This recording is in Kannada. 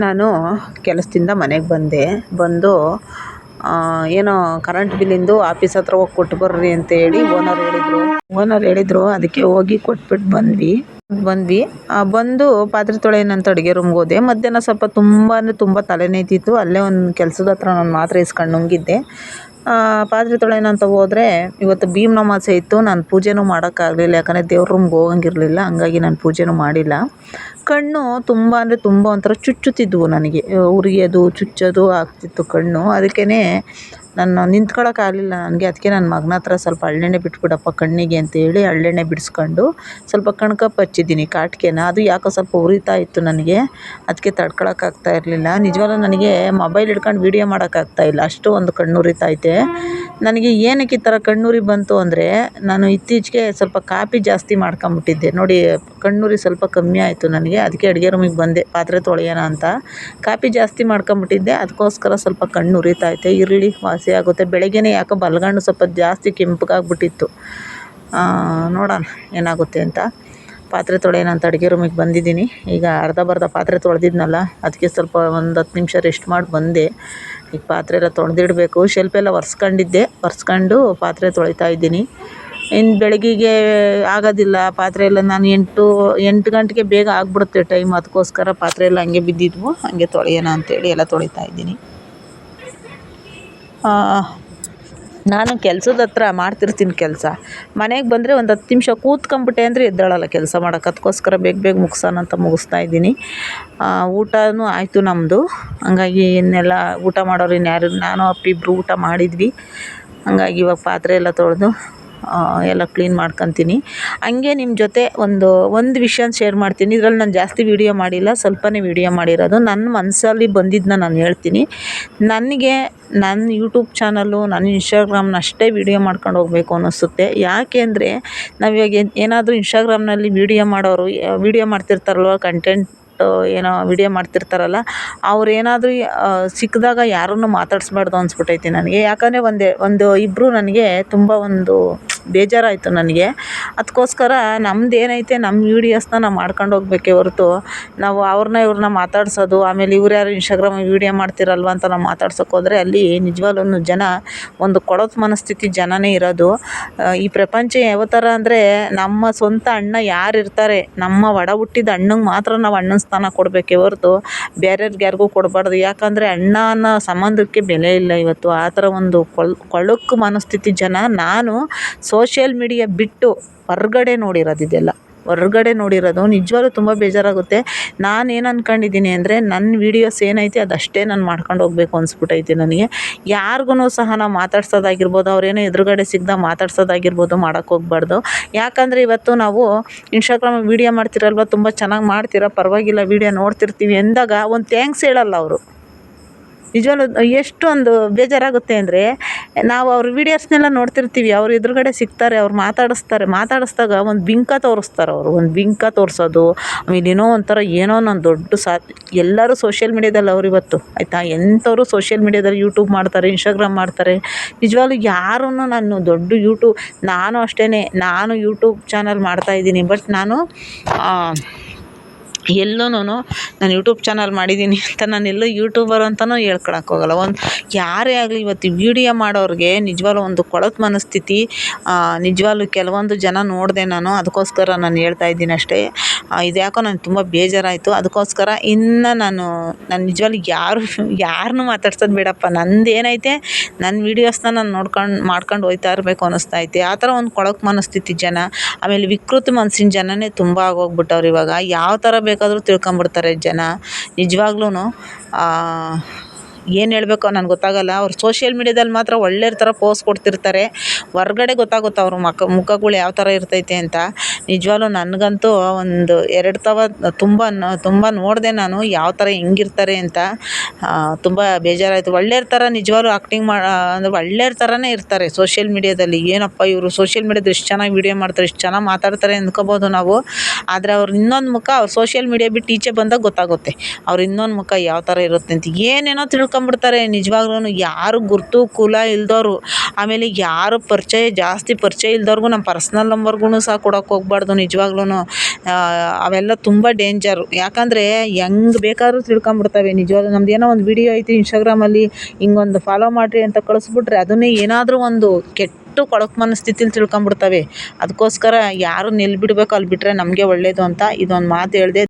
ನಾನು ಕೆಲಸದಿಂದ ಮನೆಗೆ ಬಂದು ಏನೋ ಕರೆಂಟ್ ಬಿಲ್ಲಿಂದು ಆಫೀಸ್ ಹತ್ರ ಹೋಗಿ ಕೊಟ್ಟು ಬರ್ರಿ ಅಂತೇಳಿ ಓನರ್ ಹೇಳಿದ್ರು ಅದಕ್ಕೆ ಹೋಗಿ ಕೊಟ್ಬಿಟ್ಟು ಬಂದ್ವಿ ಬಂದು ಪಾತ್ರೆ ತೊಳೆಯೋಣಂತ ಅಡುಗೆ ರೂಮ್ಗೆ ಹೋದೆ. ಮಧ್ಯಾಹ್ನ ಸ್ವಲ್ಪ ತುಂಬ ಅಂದರೆ ತುಂಬ ತಲೆನೋಯ್ತಿತ್ತು. ಅಲ್ಲೇ ಒಂದು ಕೆಲಸದ ಹತ್ರ ನಾನು ಮಾತ್ರೆ ಇಸ್ಕೊಂಡು ನುಂಗಿದ್ದೆ. ಪಾತ್ರೆ ತೊಳೆಯೋಣ ಅಂತ ಹೋದರೆ ಇವತ್ತು ಭೀಮ್ ಅಮಾವಾಸ್ಯೆ ಇತ್ತು. ನಾನು ಪೂಜೆನೂ ಮಾಡೋಕ್ಕಾಗಲಿಲ್ಲ, ಯಾಕಂದರೆ ದೇವ್ರ ರೂಮ್ಗೆ ಹೋಗಂಗಿರಲಿಲ್ಲ. ಹಂಗಾಗಿ ನಾನು ಪೂಜೆನೂ ಮಾಡಿಲ್ಲ. ಕಣ್ಣು ತುಂಬ ಅಂದರೆ ತುಂಬ ಒಂಥರ ಚುಚ್ಚುತ್ತಿದ್ದವು ನನಗೆ, ಉರಿಯೋದು ಚುಚ್ಚೋದು ಆಗ್ತಿತ್ತು ಕಣ್ಣು. ಅದಕ್ಕೇ ನಾನು ನಿಂತ್ಕೊಳ್ಳೋಕ್ಕಾಗಲಿಲ್ಲ ನನಗೆ. ಅದಕ್ಕೆ ನನ್ನ ಮಗನ ಹತ್ರ ಸ್ವಲ್ಪ ಹಳ್ಳೆಣ್ಣೆ ಬಿಟ್ಬಿಡಪ್ಪ ಕಣ್ಣಿಗೆ ಅಂತೇಳಿ ಹಳ್ಳೆಣ್ಣೆ ಬಿಡಿಸ್ಕೊಂಡು ಸ್ವಲ್ಪ ಕಣ್ಕಪ್ಪು ಹಚ್ಚಿದ್ದೀನಿ ಕಾಟ್ಗೆನ. ಅದು ಯಾಕೋ ಸ್ವಲ್ಪ ಉರಿತಾ ಇತ್ತು ನನಗೆ, ಅದಕ್ಕೆ ತಡ್ಕೊಳಕ್ಕಾಗ್ತಾ ಇರಲಿಲ್ಲ. ನಿಜವಾಗ್ಲೂ ನನಗೆ ಮೊಬೈಲ್ ಹಿಡ್ಕೊಂಡು ವೀಡಿಯೋ ಮಾಡೋಕ್ಕಾಗ್ತಾಯಿಲ್ಲ, ಅಷ್ಟು ಒಂದು ಕಣ್ಣು ಉರಿತೈತೆ ನನಗೆ. ಏನಕ್ಕೆ ಈ ಥರ ಕಣ್ಣುರಿ ಬಂತು ಅಂದರೆ, ನಾನು ಇತ್ತೀಚೆಗೆ ಸ್ವಲ್ಪ ಕಾಫಿ ಜಾಸ್ತಿ ಮಾಡ್ಕೊಂಬಿಟ್ಟಿದ್ದೆ ನೋಡಿ. ಕಣ್ಣುರಿ ಸ್ವಲ್ಪ ಕಮ್ಮಿ ಆಯಿತು ನನಗೆ. ಅದಕ್ಕೆ ಅಡುಗೆ ರೂಮಿಗೆ ಬಂದೆ ಪಾತ್ರೆ ತೊಳೆಯೋಣ ಅಂತ. ಕಾಫಿ ಜಾಸ್ತಿ ಮಾಡ್ಕೊಂಬಿಟ್ಟಿದ್ದೆ, ಅದಕ್ಕೋಸ್ಕರ ಸ್ವಲ್ಪ ಕಣ್ಣು ಉರಿತೈತೆ. ಇರಲಿ, ವಾಸಿ ಆಗುತ್ತೆ. ಬೆಳಗ್ಗೆನೇ ಯಾಕೋ ಬಲಗಣ್ಣು ಸ್ವಲ್ಪ ಜಾಸ್ತಿ ಕೆಂಪಗಾಗ್ಬಿಟ್ಟಿತ್ತು. ನೋಡೋಣ ಏನಾಗುತ್ತೆ ಅಂತ. ಪಾತ್ರೆ ತೊಳೆಯೋಣ ಅಂತ ಅಡುಗೆ ರೂಮಿಗೆ ಬಂದಿದ್ದೀನಿ. ಈಗ ಅರ್ಧ ಪಾತ್ರೆ ತೊಳೆದಿದ್ನಲ್ಲ, ಅದಕ್ಕೆ ಸ್ವಲ್ಪ ಒಂದು 10 ನಿಮಿಷ ರೆಸ್ಟ್ ಮಾಡಿ ಬಂದೆ. ಈಗ ಪಾತ್ರೆ ಎಲ್ಲ ತೊಳೆದಿಡಬೇಕು. ಶೆಲ್ಫೆಲ್ಲ ಒರೆಸ್ಕೊಂಡು ಪಾತ್ರೆ ತೊಳಿತಾ ಇದ್ದೀನಿ. ಇನ್ನು ಬೆಳಗ್ಗೆಗೆ ಆಗೋದಿಲ್ಲ ಪಾತ್ರೆ ಎಲ್ಲ. ನಾನು 8 ಗಂಟೆಗೆ ಬೇಗ ಆಗಿಬಿಡುತ್ತೆ ಟೈಮ್. ಅದಕ್ಕೋಸ್ಕರ ಪಾತ್ರೆ ಎಲ್ಲ ಹಂಗೆ ಬಿದ್ದಿದ್ವು, ಹಂಗೆ ತೊಳೆಯೋಣ ಅಂತೇಳಿ ಎಲ್ಲ ತೊಳಿತಾ ಇದ್ದೀನಿ. ನಾನು ಕೆಲಸದ ಹತ್ರ ಮಾಡ್ತಿರ್ತೀನಿ ಕೆಲಸ. ಮನೆಗೆ ಬಂದರೆ ಒಂದು 10 ನಿಮಿಷ ಕೂತ್ಕೊಂಬಿಟ್ಟೆ ಅಂದರೆ ಎದ್ದೇಳಲ್ಲ ಕೆಲಸ ಮಾಡೋಕೆ. ಅದಕ್ಕೋಸ್ಕರ ಬೇಗ ಮುಗಿಸೋಣ ಅಂತ ಮುಗಿಸ್ತಾ ಇದ್ದೀನಿ. ಊಟನೂ ಆಯಿತು ನಮ್ಮದು. ಹಂಗಾಗಿ ಇನ್ನೆಲ್ಲ ಊಟ ಮಾಡೋರು ಇನ್ಯಾರು, ನಾನು ಅಪ್ಪಿಬ್ರು ಊಟ ಮಾಡಿದ್ವಿ. ಹಂಗಾಗಿ ಇವಾಗ ಪಾತ್ರೆ ಎಲ್ಲ ತೊಳೆದು ಎಲ್ಲ ಕ್ಲೀನ್ ಮಾಡ್ಕೊತೀನಿ. ಹಂಗೆ ನಿಮ್ಮ ಜೊತೆ ಒಂದು ವಿಷಯನ ಶೇರ್ ಮಾಡ್ತೀನಿ. ಇದರಲ್ಲಿ ನಾನು ಜಾಸ್ತಿ ವೀಡಿಯೋ ಮಾಡಿಲ್ಲ, ಸ್ವಲ್ಪನೇ ವೀಡಿಯೋ ಮಾಡಿರೋದು. ನನ್ನ ಮನಸ್ಸಲ್ಲಿ ಬಂದಿದ್ದನ್ನ ನಾನು ಹೇಳ್ತೀನಿ. ನನಗೆ ನನ್ನ ಯೂಟ್ಯೂಬ್ ಚಾನಲ್ಲು, ನನ್ನ ಇನ್ಸ್ಟಾಗ್ರಾಮ್ನ ಅಷ್ಟೇ ವೀಡಿಯೋ ಮಾಡ್ಕೊಂಡು ಹೋಗಬೇಕು ಅನ್ನಿಸುತ್ತೆ. ಯಾಕೆ ಅಂದರೆ, ನಾವಿವಾಗ ಏನಾದರೂ ಇನ್ಸ್ಟಾಗ್ರಾಮ್ನಲ್ಲಿ ವೀಡಿಯೋ ಮಾಡ್ತಿರ್ತಾರಲ್ವ, ಕಂಟೆಂಟ್ ಏನೋ ವೀಡಿಯೋ ಮಾಡ್ತಿರ್ತಾರಲ್ಲ, ಅವ್ರೇನಾದರೂ ಸಿಕ್ಕಿದಾಗ ಯಾರನ್ನು ಮಾತಾಡಿಸ್ಬಾರ್ದು ಅನಿಸ್ಬಿಟ್ಟೈತಿ ನನಗೆ. ಯಾಕಂದರೆ ಇಬ್ಬರು ನನಗೆ ತುಂಬ ಬೇಜಾರಾಯಿತು ನನಗೆ. ಅದಕ್ಕೋಸ್ಕರ ನಮ್ದು ಏನೈತೆ ನಮ್ಮ ವೀಡಿಯೋಸ್ನ ನಾವು ಮಾಡ್ಕೊಂಡು ಹೋಗ್ಬೇಕೇ ಹೊರತು, ನಾವು ಇವ್ರನ್ನ ಮಾತಾಡ್ಸೋದು, ಆಮೇಲೆ ಇವ್ರು ಯಾರು ಇನ್ಸ್ಟಾಗ್ರಾಮಲ್ಲಿ ವೀಡಿಯೋ ಮಾಡ್ತಿರಲ್ವ ಅಂತ ನಾವು ಮಾತಾಡ್ಸೋಕೆ ಹೋದರೆ ಅಲ್ಲಿ ನಿಜವಾಗ್ಲೂ ಜನ ಕೊಳತು ಮನಸ್ಥಿತಿ ಜನನೇ ಇರೋದು. ಈ ಪ್ರಪಂಚ ಯಾವ ಥರ ಅಂದರೆ, ನಮ್ಮ ಸ್ವಂತ ಅಣ್ಣ ಯಾರು ಇರ್ತಾರೆ, ನಮ್ಮ ಒಡ ಹುಟ್ಟಿದ ಅಣ್ಣಂಗೆ ಮಾತ್ರ ನಾವು ಅಣ್ಣನ ಸ್ಥಾನ ಕೊಡಬೇಕೇ ಹೊರತು ಬೇರೆಯವ್ರಿಗೆ ಯಾರಿಗೂ ಕೊಡಬಾರ್ದು. ಯಾಕಂದರೆ ಅಣ್ಣ ಅನ್ನೋ ಸಂಬಂಧಕ್ಕೆ ಬೆಲೆ ಇಲ್ಲ ಇವತ್ತು. ಆ ಥರ ಕೊಳಕು ಮನಸ್ಥಿತಿ ಜನ. ನಾನು ಸೋಷಿಯಲ್ ಮೀಡಿಯಾ ಬಿಟ್ಟು ಹೊರ್ಗಡೆ ನೋಡಿರೋದು ನಿಜವಾಗ್ಲೂ ತುಂಬ ಬೇಜಾರಾಗುತ್ತೆ. ನಾನೇನು ಅಂದ್ಕೊಂಡಿದ್ದೀನಿ ಅಂದರೆ, ನನ್ನ ವೀಡಿಯೋಸ್ ಏನೈತೆ ಅದಷ್ಟೇ ನಾನು ಮಾಡ್ಕೊಂಡು ಹೋಗ್ಬೇಕು ಅನಿಸ್ಬಿಟ್ಟೈತೆ ನನಗೆ. ಯಾರಿಗೂ ಸಹ ನಾವು ಮಾತಾಡ್ಸೋದಾಗಿರ್ಬೋದು, ಅವ್ರೇನೋ ಎದುರುಗಡೆ ಸಿಗ್ದಾಗ ಮಾತಾಡ್ಸೋದಾಗಿರ್ಬೋದು ಮಾಡೋಕ್ಕೆ ಹೋಗ್ಬಾರ್ದು. ಯಾಕಂದರೆ ಇವತ್ತು ನಾವು ಇನ್ಸ್ಟಾಗ್ರಾಮಲ್ಲಿ ವೀಡಿಯೋ ಮಾಡ್ತಿರಲ್ವ, ತುಂಬ ಚೆನ್ನಾಗಿ ಮಾಡ್ತೀರಾ, ಪರವಾಗಿಲ್ಲ, ವೀಡಿಯೋ ನೋಡ್ತಿರ್ತೀವಿ ಎಂದಾಗ ಒಂದು ಥ್ಯಾಂಕ್ಸ್ ಹೇಳಲ್ಲ ಅವರು. ನಿಜವಾಗ್ಲೂ ಎಷ್ಟೊಂದು ಬೇಜಾರಾಗುತ್ತೆ ಅಂದರೆ, ನಾವು ಅವ್ರ ವೀಡಿಯೋಸ್ನೆಲ್ಲ ನೋಡ್ತಿರ್ತೀವಿ, ಅವ್ರು ಎದುರುಗಡೆ ಸಿಗ್ತಾರೆ, ಅವ್ರು ಮಾತಾಡಿಸ್ದಾಗ ಒಂದು ಬಿಂಕ ತೋರಿಸ್ತಾರೆ ಅವರು. ಒಂದು ಬಿಂಕ ತೋರಿಸೋದು, ಆಮೇಲೆ ಏನೋ ನಾನು ದೊಡ್ಡ ಎಲ್ಲರೂ ಸೋಷಿಯಲ್ ಮೀಡ್ಯಾದಲ್ಲಿ ಅವ್ರು ಇವತ್ತು ಆಯಿತಾ. ಎಂಥವರು ಸೋಷಿಯಲ್ ಮೀಡ್ಯಾದಲ್ಲಿ ಯೂಟ್ಯೂಬ್ ಮಾಡ್ತಾರೆ, ಇನ್ಸ್ಟಾಗ್ರಾಮ್ ಮಾಡ್ತಾರೆ. ನಿಜವಾಗ್ಲೂ ಯಾರನ್ನು ನಾನು ನಾನು ಅಷ್ಟೇ, ನಾನು ಯೂಟ್ಯೂಬ್ ಚಾನಲ್ ಮಾಡ್ತಾಯಿದ್ದೀನಿ. ಬಟ್ ನಾನು ನಾನು ಯೂಟ್ಯೂಬ್ ಚಾನಲ್ ಮಾಡಿದ್ದೀನಿ ಅಂತ ನಾನೆಲ್ಲೂ ಯೂಟ್ಯೂಬರ್ ಅಂತಲೂ ಹೇಳ್ಕೊಳಕ್ಕೆ ಹೋಗಲ್ಲ. ಯಾರೇ ಆಗಲಿ ಇವತ್ತು ವೀಡಿಯೋ ಮಾಡೋರಿಗೆ ನಿಜವಾಗ್ಲೂ ಕೊಳಕು ಮನಸ್ಥಿತಿ. ನಿಜವಾಗ್ಲೂ ಕೆಲವೊಂದು ಜನ ನೋಡಿದೆ ನಾನು, ಅದಕ್ಕೋಸ್ಕರ ನಾನು ಹೇಳ್ತಾ ಇದ್ದೀನಿ ಅಷ್ಟೇ. ಇದ್ಯಾಕೋ ನನಗೆ ತುಂಬ ಬೇಜಾರಾಯಿತು. ಅದಕ್ಕೋಸ್ಕರ ಇನ್ನು ನಾನು ನಿಜವಾಗ್ಲೂ ಯಾರನ್ನೂ ಮಾತಾಡ್ಸೋದು ಬೇಡಪ್ಪ. ನಂದೇನೈತೆ ನನ್ನ ವೀಡಿಯೋಸ್ನ ನಾನು ಮಾಡ್ಕೊಂಡು ಹೋಗ್ತಾ ಇರಬೇಕು ಅನ್ನಿಸ್ತೈತೆ. ಆ ಥರ ಕೊಳಕು ಮನಸ್ಥಿತಿ ಜನ, ಆಮೇಲೆ ವಿಕೃತಿ ಮನಸ್ಸಿನ ಜನನೇ ತುಂಬ ಆಗೋಗ್ಬಿಟ್ಟವ್ರು ಇವಾಗ. ಯಾವ ಥರ ಬೇಕಾದರೂ ತಿಳ್ಕೊಂಬಿಡ್ತಾರೆ ಜನ. ನಿಜವಾಗ್ಲೂ ಏನು ಹೇಳಬೇಕೋ ನನಗೆ ಗೊತ್ತಾಗಲ್ಲ. ಅವ್ರು ಸೋಷಿಯಲ್ ಮೀಡ್ಯಾದಲ್ಲಿ ಮಾತ್ರ ಒಳ್ಳೆ ಥರ ಪೋಸ್ ಕೊಡ್ತಿರ್ತಾರೆ, ಹೊರ್ಗಡೆ ಗೊತ್ತಾಗುತ್ತೆ ಅವ್ರ ಮುಖಗಳು ಯಾವ ಥರ ಇರ್ತೈತೆ ಅಂತ. ನಿಜವಾಗ್ಲೂ ನನಗಂತೂ 2 ತುಂಬ ನೋಡಿದೆ ನಾನು, ಯಾವ ಥರ ಹೆಂಗಿರ್ತಾರೆ ಅಂತ. ತುಂಬ ಬೇಜಾರಾಯಿತು. ಒಳ್ಳೆಯ ಥರ ನಿಜವಾಗ್ಲೂ ಆ್ಯಕ್ಟಿಂಗ್ ಅಂದರೆ ಒಳ್ಳೆಯ ಥರನೇ ಇರ್ತಾರೆ ಸೋಷಿಯಲ್ ಮೀಡ್ಯಾದಲ್ಲಿ. ಏನಪ್ಪ ಇವರು ಸೋಷಿಯಲ್ ಮೀಡ್ಯಾದಲ್ಲಿ ಇಷ್ಟು ಚೆನ್ನಾಗಿ ವೀಡಿಯೋ ಮಾಡ್ತಾರೆ, ಇಷ್ಟು ಚೆನ್ನಾಗಿ ಮಾತಾಡ್ತಾರೆ ಅಂದ್ಕೋಬೋದು ನಾವು. ಆದರೆ ಅವ್ರು ಇನ್ನೊಂದು ಮುಖ, ಅವ್ರು ಸೋಷಿಯಲ್ ಮೀಡ್ಯಾ ಬಿಟ್ಟು ಈಚೆ ಬಂದಾಗ ಗೊತ್ತಾಗುತ್ತೆ ಅವ್ರ ಇನ್ನೊಂದು ಮುಖ ಯಾವ ಥರ ಇರುತ್ತೆ ಅಂತ. ಏನೇನೋ ತಿಳ್ಕೊಂಬಿಡ್ತಾರೆ ನಿಜವಾಗ್ಲೂ. ಯಾರು ಗುರುತು ಕುಲ ಇಲ್ದವರು, ಆಮೇಲೆ ಯಾರು ಜಾಸ್ತಿ ಪರಿಚಯ ಇಲ್ದವ್ರಿಗೂ ನಮ್ಮ ಪರ್ಸ್ನಲ್ ನಂಬರ್ಗೂ ಸಹ ಕೊಡೋಕೆ ಹೋಗ್ಬಾರ್ದು. ಹೋಗ್ಬಾರ್ದು ನಿಜವಾಗ್ಲೂ. ಅವೆಲ್ಲ ತುಂಬ ಡೇಂಜರು. ಯಾಕಂದರೆ ಹೆಂಗೆ ಬೇಕಾದ್ರೂ ತಿಳ್ಕೊಂಬಿಡ್ತವೆ ನಿಜವಾಗ್ಲೂ. ನಮ್ದು ಏನೋ ಒಂದು ವಿಡಿಯೋ ಐತಿ ಇನ್ಸ್ಟಾಗ್ರಾಮಲ್ಲಿ ಹಿಂಗೊಂದು ಫಾಲೋ ಮಾಡಿರಿ ಅಂತ ಕಳಿಸ್ಬಿಟ್ರೆ ಅದನ್ನೇ ಏನಾದರೂ ಒಂದು ಕೆಟ್ಟು ಕೊಳಕು ಮನಸ್ಥಿತಿಲಿ ತಿಳ್ಕೊಂಬಿಡ್ತವೆ. ಅದಕ್ಕೋಸ್ಕರ ಯಾರು ನಿಲ್ಬಿಡ್ಬೇಕು ಅಲ್ಲಿ ಬಿಟ್ಟರೆ ನಮಗೆ ಒಳ್ಳೆಯದು ಅಂತ ಇದೊಂದು ಮಾತು ಹೇಳಿದೆ.